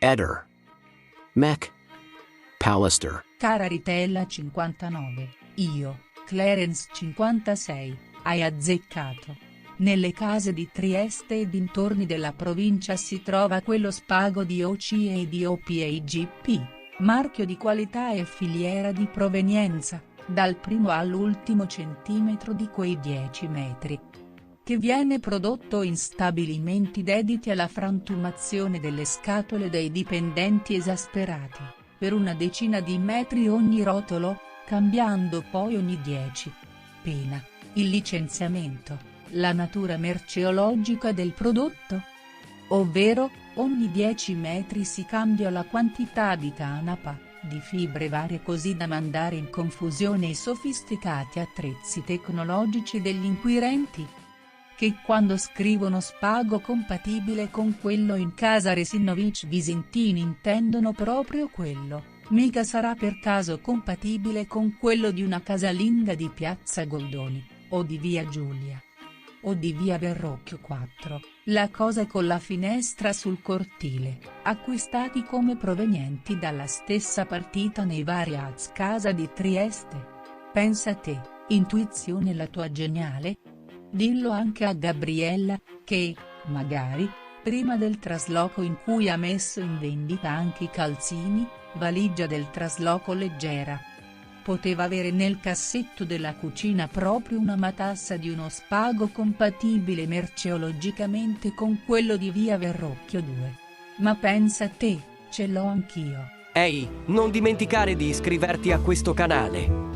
Eder. Mac. Pallister. Cara Ritella 59, io, Clarence 56, hai azzeccato. Nelle case di Trieste e dintorni della provincia si trova quello spago di OCE e di OPAGP, marchio di qualità e filiera di provenienza, dal primo all'ultimo centimetro di quei 10 metri. Che viene prodotto in stabilimenti dediti alla frantumazione delle scatole dei dipendenti esasperati, per una decina di metri ogni rotolo, cambiando poi ogni 10. Pena, il licenziamento, la natura merceologica del prodotto? Ovvero, ogni 10 metri si cambia la quantità di canapa, di fibre varie così da mandare in confusione i sofisticati attrezzi tecnologici degli inquirenti, che quando scrivono spago compatibile con quello in casa Resinovic Visentini intendono proprio quello, mica sarà per caso compatibile con quello di una casalinga di Piazza Goldoni, o di via Giulia, o di via Verrocchio 4, la cosa con la finestra sul cortile, acquistati come provenienti dalla stessa partita nei vari AZ Casa di Trieste. Pensa a te, intuizione la tua geniale? Dillo anche a Gabriella, che, magari, prima del trasloco in cui ha messo in vendita anche i calzini, valigia del trasloco leggera, poteva avere nel cassetto della cucina proprio una matassa di uno spago compatibile merceologicamente con quello di via Verrocchio 2. Ma pensa a te, ce l'ho anch'io. Ehi, non dimenticare di iscriverti a questo canale.